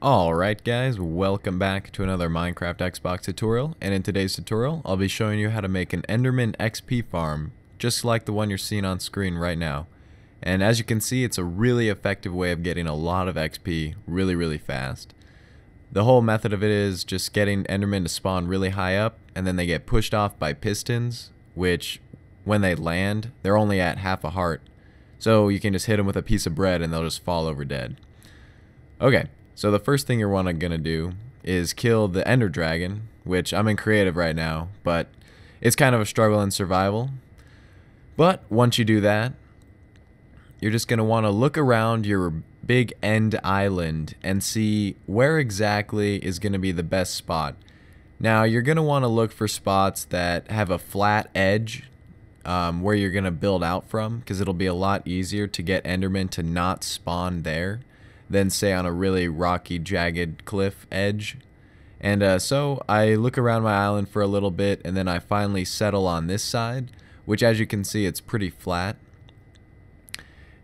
Alright guys, welcome back to another Minecraft Xbox tutorial, and in today's tutorial I'll be showing you how to make an Enderman XP farm, just like the one you're seeing on screen right now. And as you can see, it's a really effective way of getting a lot of XP really fast. The whole method of it is just getting Endermen to spawn really high up, and then they get pushed off by Pistons, which when they land, they're only at half a heart. So you can just hit them with a piece of bread and they'll just fall over dead. Okay. So the first thing you're gonna do is kill the Ender Dragon, which I'm in creative right now, but it's kind of a struggle in survival. But once you do that, you're just gonna want to look around your big end island and see where exactly is gonna be the best spot. Now you're gonna want to look for spots that have a flat edge where you're gonna build out from, because it'll be a lot easier to get Endermen to not spawn there than say on a really rocky, jagged cliff edge. And so I look around my island for a little bit, and then I finally settle on this side, which as you can see, it's pretty flat.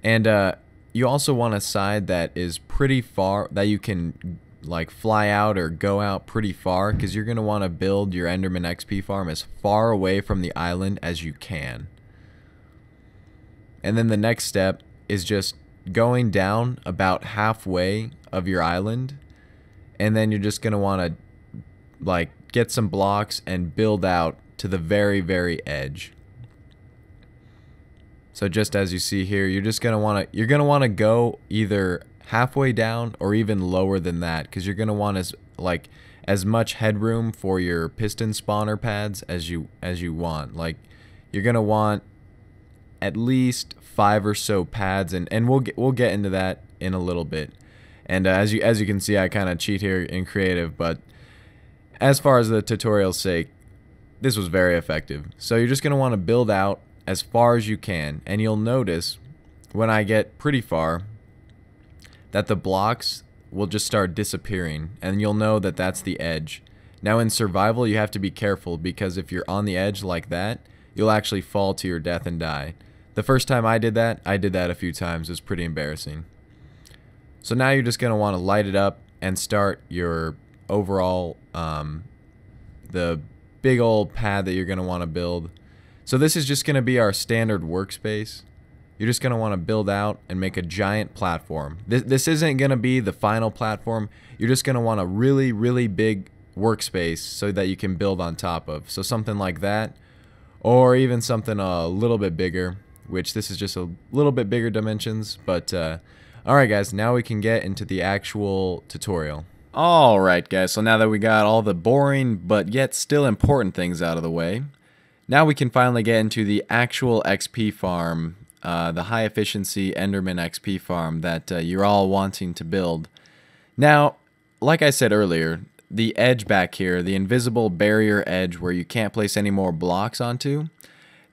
And you also want a side that is pretty far, that you can like fly out or go out pretty far, because you're going to want to build your Enderman XP farm as far away from the island as you can. And then the next step is just going down about halfway of your island, and then you're just going to want to like get some blocks and build out to the very edge. So just as you see here, you're just going to want to go either halfway down or even lower than that, because you're going to want as much headroom for your piston spawner pads as you want. Like you're going to want at least 5 or so pads, and we'll get into that in a little bit. And as you can see, I kind of cheat here in creative, but as far as the tutorial's sake, this was very effective. So you're just going to want to build out as far as you can, and you'll notice when I get pretty far that the blocks will just start disappearing, and you'll know that that's the edge. Now in survival, you have to be careful, because if you're on the edge like that, you'll actually fall to your death and die. The first time I did that a few times. It was pretty embarrassing. So now you're just going to want to light it up and start your overall, the big old pad that you're going to want to build. So this is just going to be our standard workspace. You're just going to want to build out and make a giant platform. This isn't going to be the final platform. You're just going to want a really big workspace so that you can build on top of. So something like that, or even something a little bit bigger, which this is just a little bit bigger dimensions. But alright guys, now we can get into the actual tutorial. Alright guys, so now that we got all the boring but yet still important things out of the way, now we can finally get into the actual XP farm, the high efficiency Enderman XP farm that you're all wanting to build. Now, like I said earlier, the edge back here, the invisible barrier edge where you can't place any more blocks onto,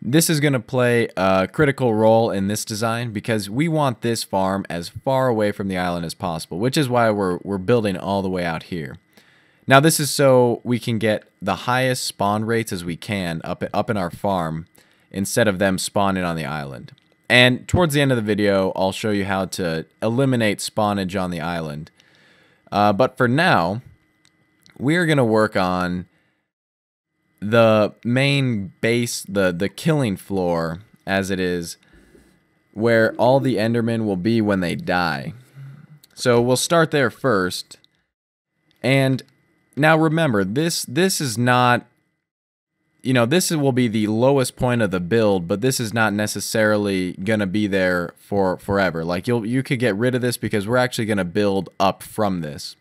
this is going to play a critical role in this design, because we want this farm as far away from the island as possible, which is why we're building all the way out here. Now this is so we can get the highest spawn rates as we can up in our farm, instead of them spawning on the island. And towards the end of the video, I'll show you how to eliminate spawnage on the island. But for now, we're going to work on the main base, the killing floor, as it is, where all the Endermen will be when they die. So we'll start there first. And now remember, this is not, you know, this will be the lowest point of the build, but this is not necessarily going to be there for forever. Like you could get rid of this, because we're actually going to build up from this.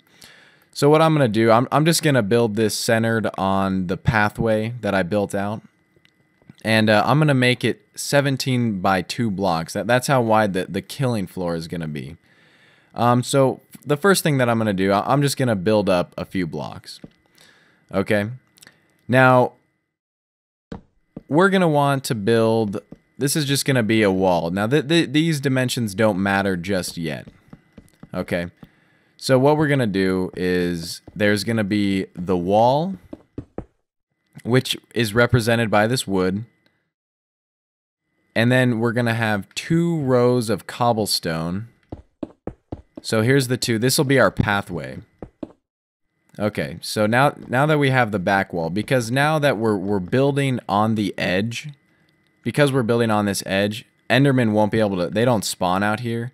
So what I'm going to do, I'm just going to build this centered on the pathway that I built out. And I'm going to make it 17 by 2 blocks. That's how wide the killing floor is going to be. So the first thing that I'm going to do, I'm just going to build up a few blocks. Okay. Now, we're going to want to build, this is just going to be a wall. Now, these dimensions don't matter just yet. Okay. So what we're going to do is there's going to be the wall, which is represented by this wood. And then we're going to have 2 rows of cobblestone. So here's the 2. This will be our pathway. Okay, so now that we have the back wall, because now that we're building on the edge, because we're building on this edge, Enderman won't be able to, they don't spawn out here.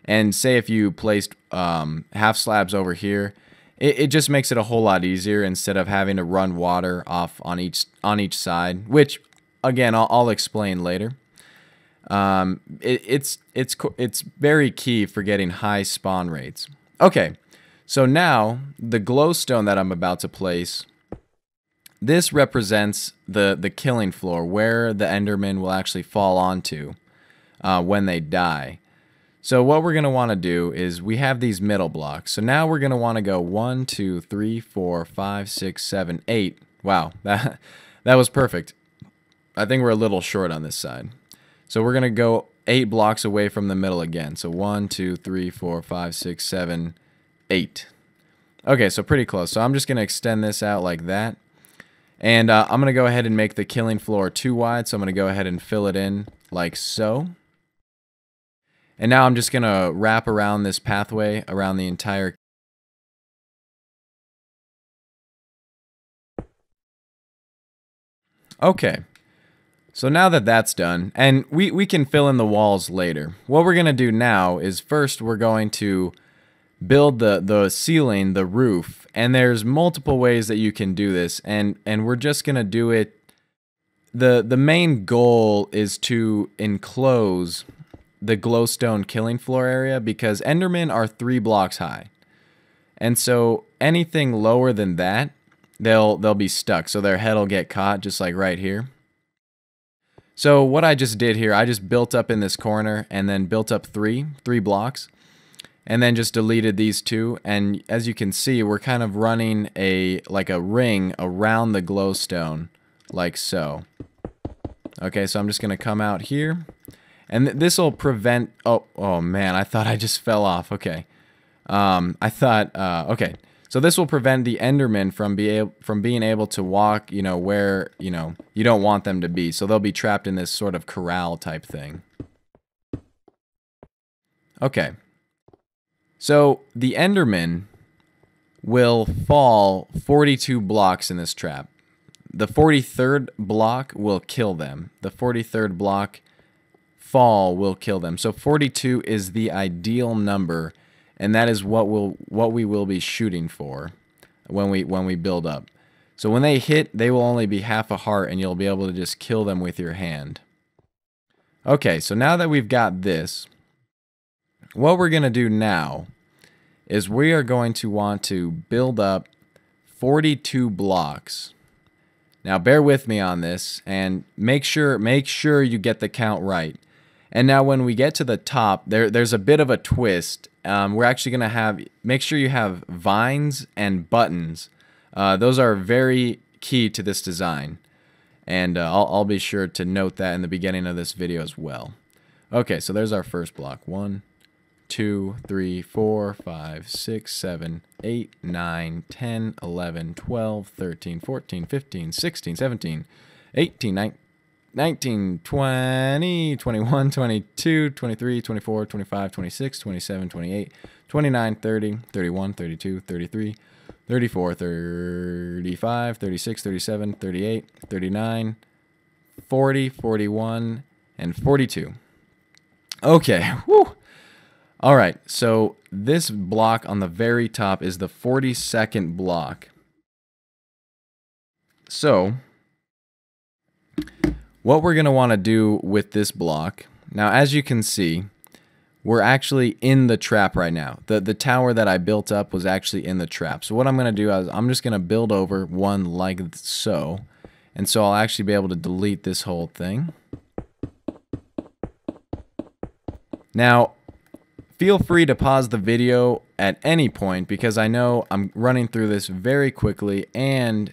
And say if you placed half slabs over here, it just makes it a whole lot easier instead of having to run water off on each side, which again I'll explain later. It's very key for getting high spawn rates. Okay, so now the glowstone that I'm about to place, this represents the killing floor where the Enderman will actually fall onto when they die. So what we're going to want to do is we have these middle blocks. So now we're going to want to go 1, 2, 3, 4, 5, 6, 7, 8. Wow, that was perfect. I think we're a little short on this side. So we're going to go 8 blocks away from the middle again. So 1, 2, 3, 4, 5, 6, 7, 8. Okay, so pretty close. So I'm just going to extend this out like that. And I'm going to go ahead and make the killing floor too wide. So I'm going to go ahead and fill it in like so. And now I'm just going to wrap around this pathway around the entire. Okay. So now that that's done, and we can fill in the walls later. What we're going to do now is first we're going to build the ceiling, the roof. And there's multiple ways that you can do this. And we're just going to do it. The main goal is to enclose the glowstone killing floor area because Endermen are 3 blocks high. And so anything lower than that, they'll be stuck. So their head will get caught just like right here. So what I just did here, I just built up in this corner and then built up 3 blocks and then just deleted these 2. And as you can see, we're kind of running like a ring around the glowstone like so. Okay, so I'm just going to come out here. And this will prevent, oh man, I thought I just fell off. Okay. Okay. So this will prevent the Endermen from being able to walk, where, you don't want them to be. So they'll be trapped in this sort of corral type thing. Okay. So the Endermen will fall 42 blocks in this trap. The 43rd block will kill them. The 43rd block fall will kill them. So 42 is the ideal number, and that is what we will be shooting for when we build up. So when they hit, they will only be half a heart, and you'll be able to just kill them with your hand. Okay, so now that we've got this, what we're going to do now is we are going to want to build up 42 blocks. Now bear with me on this and make sure you get the count right. And now when we get to the top, there's a bit of a twist. We're actually going to make sure you have vines and buttons. Those are very key to this design. And I'll be sure to note that in the beginning of this video as well. Okay, so there's our first block. 1, 2, 3, 4, 5, 6, 7, 8, 9, 10, 11, 12, 13, 14, 15, 16, 17, 18, 19, 20, 21, 22, 23, 24, 25, 26, 27, 28, 29, 30, 31, 32, 33, 34, 35, 36, 37, 38, 39, 40, 41, and 42. Okay, whew. All right, so this block on the very top is the 42nd block. So what we're going to want to do with this block, now as you can see, we're actually in the trap right now. The tower that I built up was actually in the trap. So what I'm going to do is I'm just going to build over one like so. And so I'll actually be able to delete this whole thing. Now, feel free to pause the video at any point because I know I'm running through this very quickly and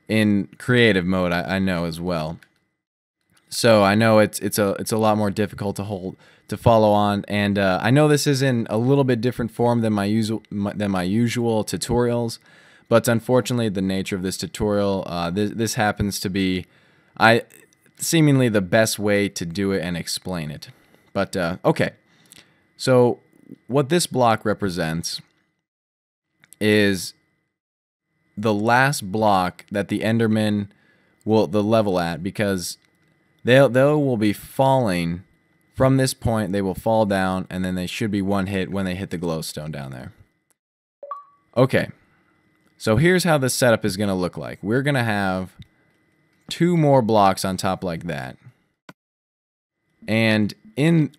in creative mode I know as well. So I know it's a lot more difficult to follow on, and I know this is in a little bit different form than my usual tutorials, but unfortunately the nature of this tutorial, this happens to be seemingly the best way to do it and explain it. But okay, so what this block represents is the last block that the Enderman will level at, because they will be falling from this point. They will fall down, and then they should be one hit when they hit the glowstone down there. Okay, so here's how the setup is going to look like. We're going to have 2 more blocks on top like that. And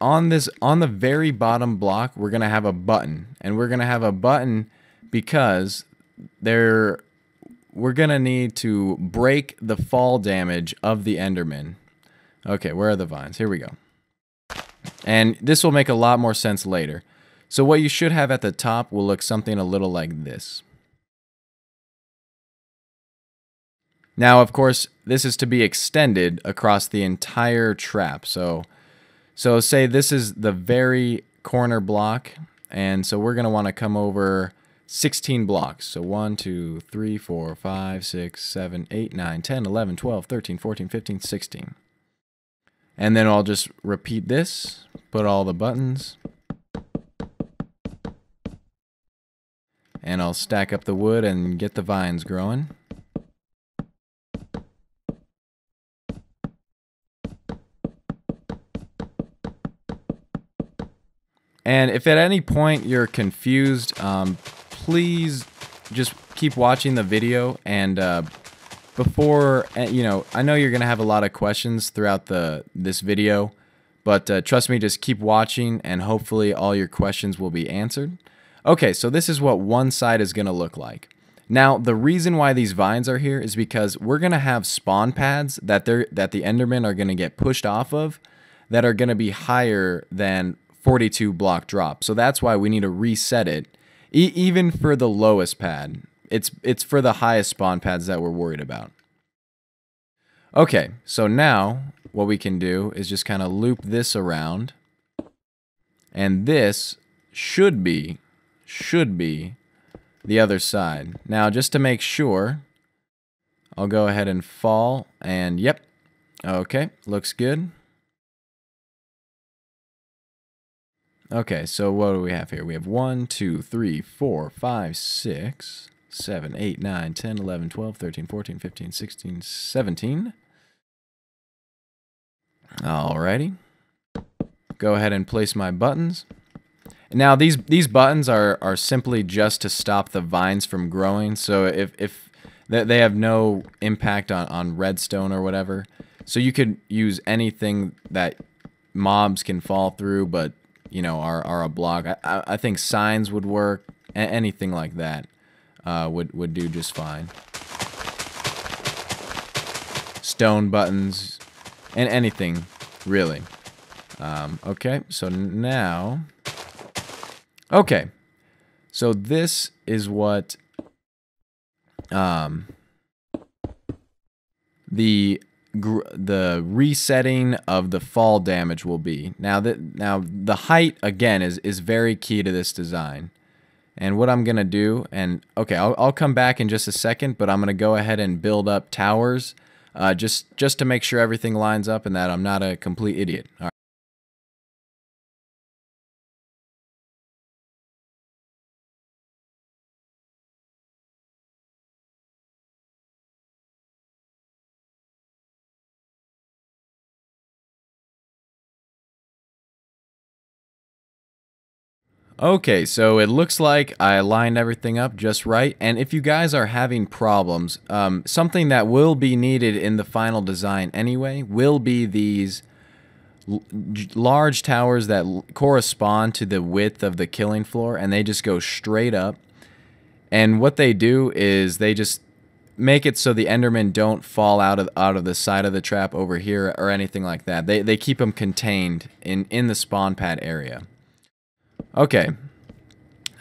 on the very bottom block, we're going to have a button. And we're going to have a button because we're going to need to break the fall damage of the Enderman. Okay, where are the vines? Here we go. And this will make a lot more sense later. So what you should have at the top will look something a little like this. Now, of course, this is to be extended across the entire trap. So say this is the very corner block, and so we're going to want to come over 16 blocks. So 1, 2, 3, 4, 5, 6, 7, 8, 9, 10, 11, 12, 13, 14, 15, 16. And then I'll just repeat this, put all the buttons, and I'll stack up the wood and get the vines growing. And if at any point you're confused, please just keep watching the video. And before, you know, I know you're gonna have a lot of questions throughout this video, but trust me, just keep watching, and hopefully all your questions will be answered. Okay, so this is what one side is gonna look like. Now, the reason why these vines are here is because we're gonna have spawn pads that the Endermen are gonna get pushed off of, that are gonna be higher than 42 block drop. So that's why we need to reset it, even for the lowest pad. It's for the highest spawn pads that we're worried about. Okay, so now what we can do is just kind of loop this around, and this should be the other side. Now, just to make sure, I'll go ahead and fall, and yep, okay, looks good. Okay, so what do we have here? We have 1, 2, 3, 4, 5, 6, 7, 8, 9, 10, 11, 12, 13, 14, 15, 16, 17. Alrighty. Go ahead and place my buttons. Now, these buttons are simply just to stop the vines from growing. So if they have no impact on redstone or whatever. So you could use anything that mobs can fall through, but you know, are a block. I think signs would work. Anything like that would do just fine. Stone buttons, and anything really. Okay, so now, okay, so this is what the resetting of the fall damage will be. Now the height again is very key to this design. And what I'm gonna do, and okay, I'll come back in just a second, but I'm gonna go ahead and build up towers, just to make sure everything lines up and that I'm not a complete idiot. All right. Okay, so it looks like I lined everything up just right, and if you guys are having problems, something that will be needed in the final design anyway will be these large towers that correspond to the width of the killing floor, and they just go straight up. And what they do is they just make it so the Endermen don't fall out of the side of the trap over here or anything like that. They keep them contained in the spawn pad area. Okay,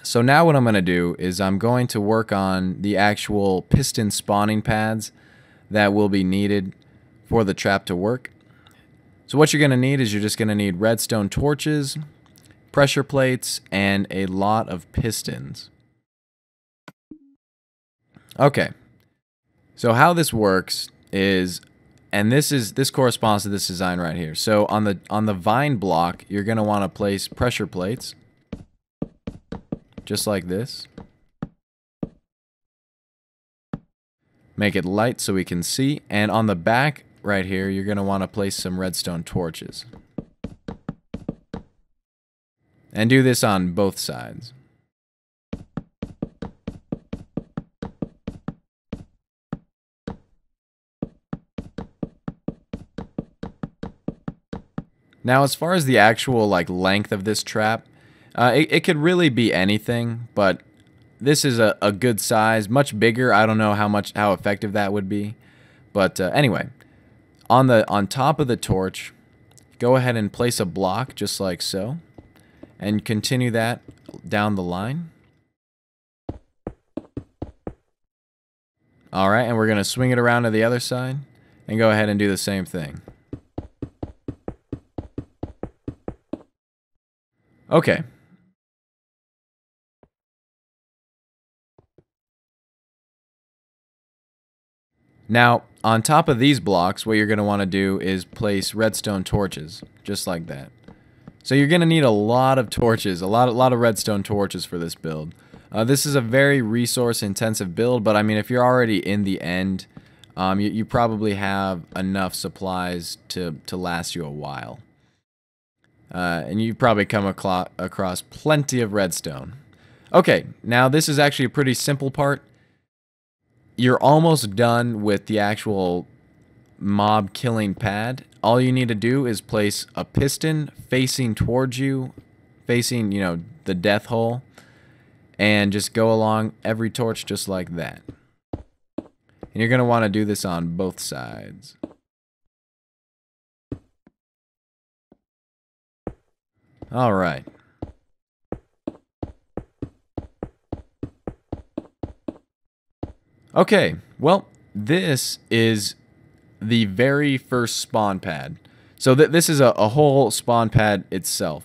so now what I'm going to do is I'm going to work on the actual piston spawning pads that will be needed for the trap to work. So what you're going to need is you're just going to need redstone torches, pressure plates, and a lot of pistons. Okay, so how this works is, and this corresponds to this design right here. So on the vine block, you're going to want to place pressure plates. Just like this. Make it light so we can see. And on the back right here, you're going to want to place some redstone torches. And do this on both sides. Now, as far as the actual length of this trap, it could really be anything, but this is a good size, much bigger. I don't know how effective that would be, but anyway, on top of the torch, go ahead and place a block just like so, and continue that down the line. All right, and we're gonna swing it around to the other side, and go ahead and do the same thing. Okay. Now, on top of these blocks, what you're going to want to do is place redstone torches, just like that. So you're going to need a lot of torches, a lot of redstone torches for this build. This is a very resource-intensive build, but I mean, if you're already in the end, you probably have enough supplies to last you a while. And you probably come across plenty of redstone. Okay, now this is actually a pretty simple part. You're almost done with the actual mob killing pad. All you need to do is place a piston facing towards you, facing, the death hole, and just go along every torch just like that. And you're going to want to do this on both sides. All right. Okay, well, this is the very first spawn pad. So this is a whole spawn pad itself.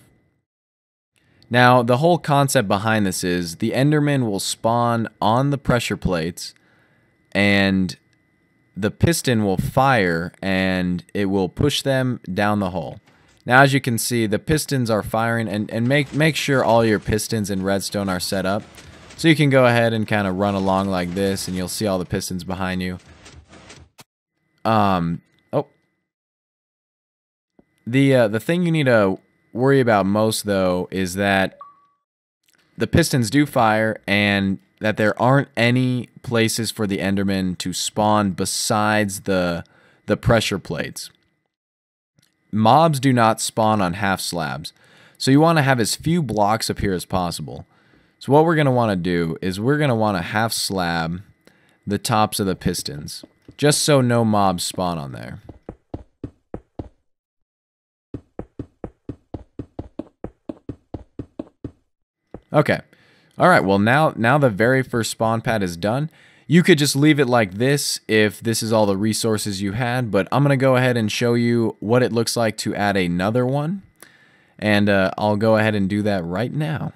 Now, the whole concept behind this is the Enderman will spawn on the pressure plates, and the piston will fire, and it will push them down the hole. Now, as you can see, the pistons are firing, and make sure all your pistons in redstone are set up. So you can go ahead and kind of run along like this, and you'll see all the pistons behind you. The thing you need to worry about most, though, is that the pistons do fire, and that there aren't any places for the Enderman to spawn besides the pressure plates. Mobs do not spawn on half slabs, so you want to have as few blocks up here as possible. So what we're going to want to do is we're going to want to half slab the tops of the pistons, just so no mobs spawn on there. Okay. All right, well now the very first spawn pad is done. You could just leave it like this if this is all the resources you had, but I'm going to go ahead and show you what it looks like to add another one. And I'll go ahead and do that right now.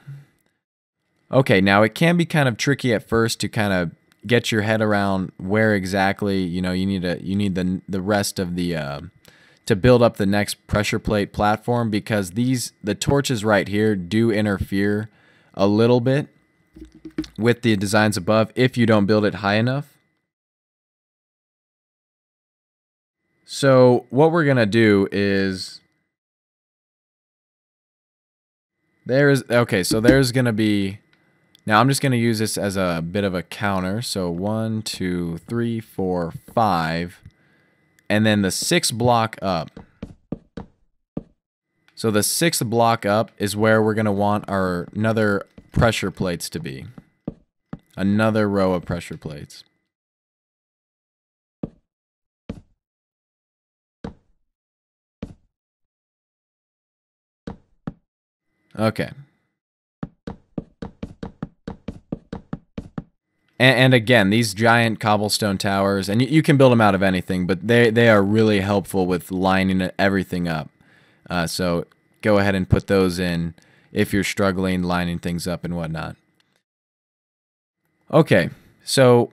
Okay, now it can be kind of tricky at first to kind of get your head around where exactly, you need the rest of the to build up the next pressure plate platform, because the torches right here do interfere a little bit with the designs above if you don't build it high enough. So what we're gonna do is there's gonna be, now I'm just gonna use this as a bit of a counter. So 1, 2, 3, 4, 5, and then the 6th block up. So the 6th block up is where we're gonna want our another pressure plates to be. Another row of pressure plates. Okay. And again, these giant cobblestone towers, and you can build them out of anything, but they are really helpful with lining everything up. So go ahead and put those in if you're struggling lining things up and whatnot. Okay, so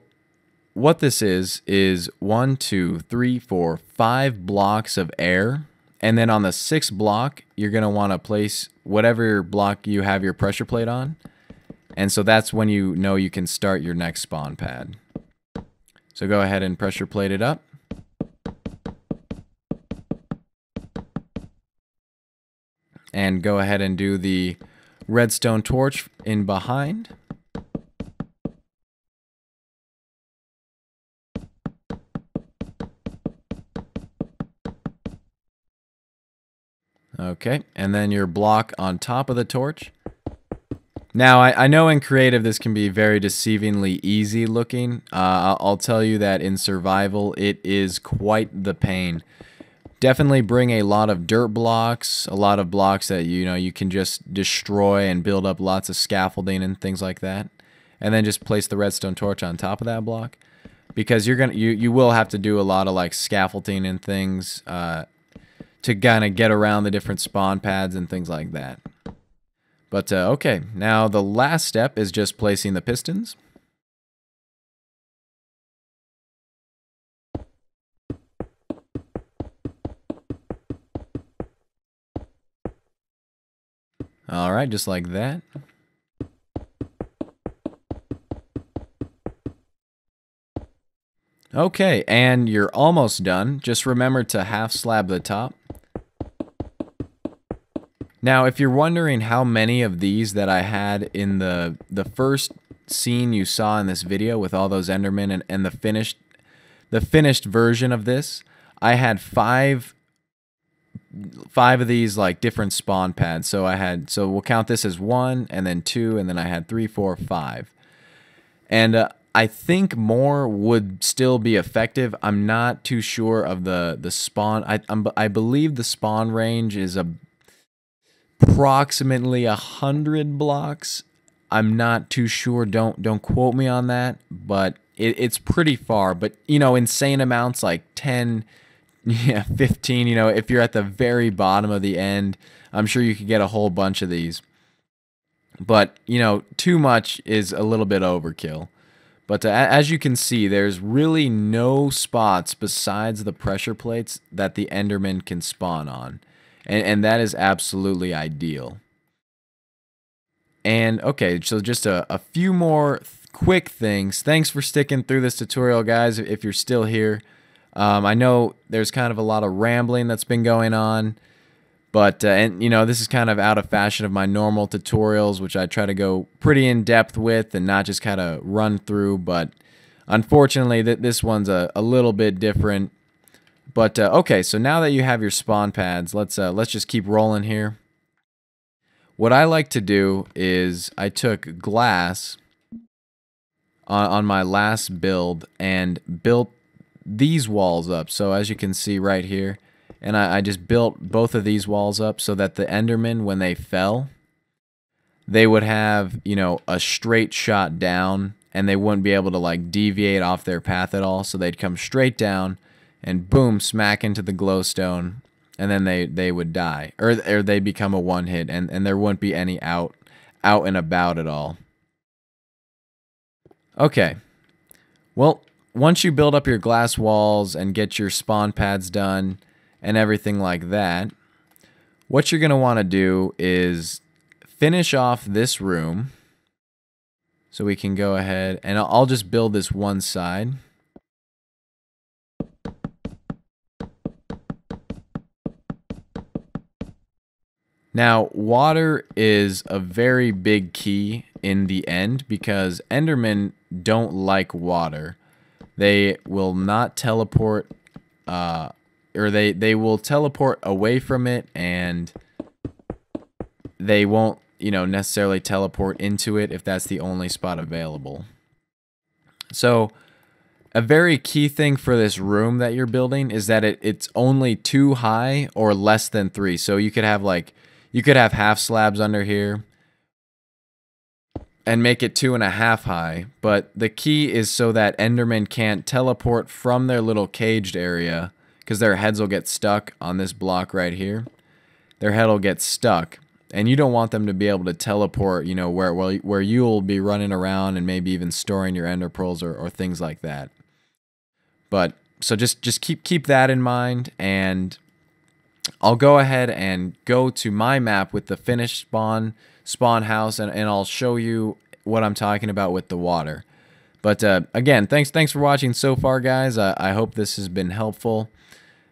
what this is 1, 2, 3, 4, 5 blocks of air. And then on the 6th block, you're going to want to place whatever block you have your pressure plate on. And so that's when you know you can start your next spawn pad. So go ahead and pressure plate it up. And go ahead and do the redstone torch in behind. Okay, and then your block on top of the torch. Now, I know in creative this can be very deceivingly easy looking. I'll tell you that in survival it is quite the pain. Definitely bring a lot of dirt blocks, a lot of blocks that you can just destroy and build up lots of scaffolding and things like that. And then just place the redstone torch on top of that block, because you will have to do a lot of like scaffolding and things to kind of get around the different spawn pads and things like that. But okay, now the last step is just placing the pistons. Alright, just like that. Okay, and you're almost done. Just remember to half slab the top. Now, if you're wondering how many of these that I had in the first scene you saw in this video with all those Endermen and the finished version of this, I had five of these like different spawn pads. So we'll count this as 1 and then 2 and then I had 3, 4, 5. And I think more would still be effective. I'm not too sure of the spawn. I believe the spawn range is approximately 100 blocks. I'm not too sure. Don't quote me on that, but it's pretty far. But insane amounts like 10, 15. If you're at the very bottom of the end, I'm sure you could get a whole bunch of these. But too much is a little bit overkill. But as you can see, there's really no spots besides the pressure plates that the Enderman can spawn on. And that is absolutely ideal. And okay, so just a few more quick things. Thanks for sticking through this tutorial, guys, if you're still here. I know there's kind of a lot of rambling that's been going on. But, this is kind of out of fashion of my normal tutorials, which I try to go pretty in-depth with and not just kind of run through. But unfortunately, this one's a little bit different. But, okay, so now that you have your spawn pads, let's just keep rolling here. What I like to do is I took glass on my last build and built these walls up. So as you can see right here, and I just built both of these walls up so that the Endermen, when they fell, they would have, a straight shot down, and they wouldn't be able to like deviate off their path at all. So they'd come straight down and boom, smack into the glowstone, and then they would die, or they become a one hit, and there wouldn't be any out and about at all. Okay, well, once you build up your glass walls and get your spawn pads done and everything like that, what you're going to want to do is finish off this room. So we can go ahead, and I'll just build this one side. Now, water is a very big key in the end, because Endermen don't like water. They will not teleport, or they will teleport away from it, and they won't, necessarily teleport into it if that's the only spot available. So a very key thing for this room that you're building is that it's only 2 high or less than 3. So you could have half slabs under here and make it 2.5 high. But the key is so that Endermen can't teleport from their little caged area, because their heads will get stuck on this block right here. Their head will get stuck, and you don't want them to be able to teleport, where you'll be running around and maybe even storing your ender pearls or things like that. But so just keep that in mind, and I'll go ahead and go to my map with the finished spawn house, and I'll show you what I'm talking about with the water. But again, thanks for watching so far, guys. I hope this has been helpful.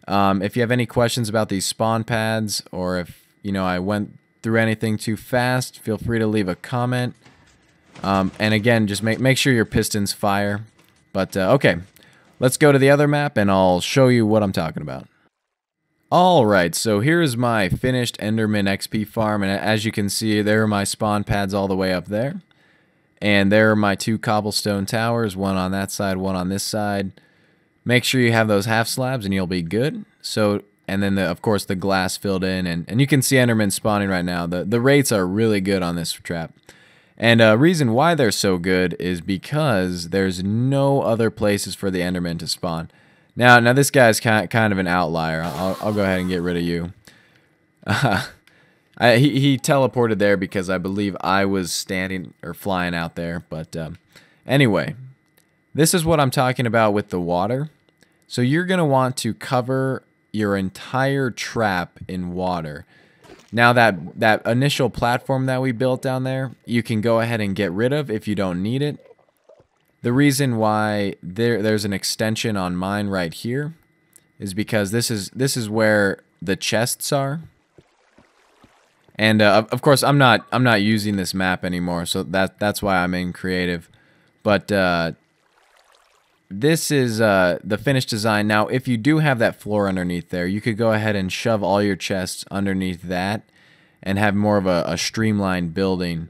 If you have any questions about these spawn pads, or if I went through anything too fast, feel free to leave a comment. And again, just make sure your pistons fire. But okay, let's go to the other map, and I'll show you what I'm talking about. Alright, so here's my finished Enderman XP farm, and as you can see, there are my spawn pads all the way up there. And there are my 2 cobblestone towers, one on that side, one on this side. Make sure you have those half slabs and you'll be good. So, and then of course the glass filled in, and you can see Enderman spawning right now. The rates are really good on this trap. And reason why they're so good is because there's no other places for the Enderman to spawn. Now this guy's kind of an outlier. I'll go ahead and get rid of you. He teleported there because I believe I was standing or flying out there. But anyway, this is what I'm talking about with the water. So you're going to want to cover your entire trap in water. Now that initial platform that we built down there, you can go ahead and get rid of if you don't need it. The reason why there's an extension on mine right here is because this is where the chests are. And of course, I'm not using this map anymore, so that's why I'm in creative. But this is the finished design. Now, if you do have that floor underneath there, you could go ahead and shove all your chests underneath that, and have more of a streamlined building.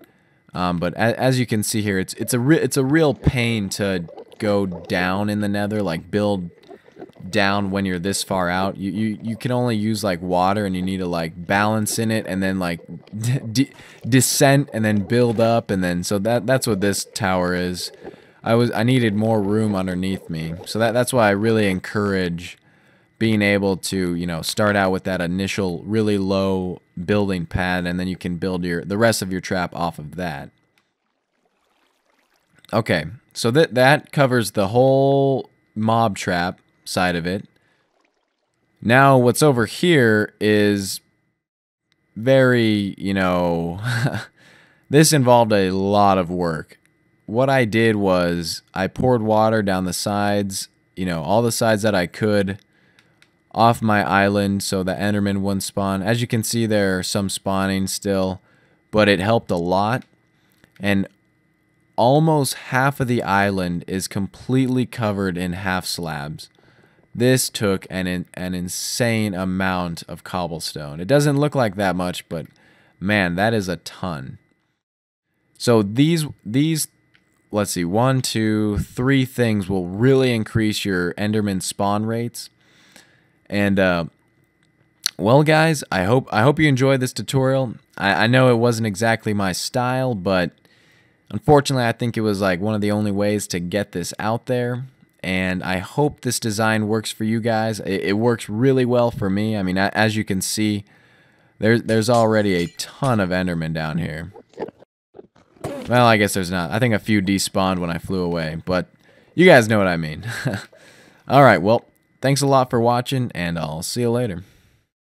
But as you can see here, it's a real pain to go down in the Nether, like build down when you're this far out. You can only use like water, and you need to like balance in it, and then like descent, and then build up, and then so that's what this tower is. I needed more room underneath me, so that's why I really encourage being able to start out with that initial really low building pad, and then you can build the rest of your trap off of that. Okay, so that covers the whole mob trap side of it. Now what's over here is very, this involved a lot of work. What I did was I poured water down the sides, all the sides that I could off my island so the Enderman wouldn't spawn. As you can see, there are some spawning still, but it helped a lot. And almost half of the island is completely covered in half slabs. This took an insane amount of cobblestone. It doesn't look like that much, but man, that is a ton. So these let's see, 1, 2, 3 things will really increase your Enderman spawn rates. And well, guys, I hope you enjoyed this tutorial. I know it wasn't exactly my style, but unfortunately, I think it was like one of the only ways to get this out there. And I hope this design works for you guys. It works really well for me. I mean, as you can see, there's already a ton of Endermen down here. Well, I guess there's not. I think a few despawned when I flew away, but you guys know what I mean. Alright, well, thanks a lot for watching, and I'll see you later.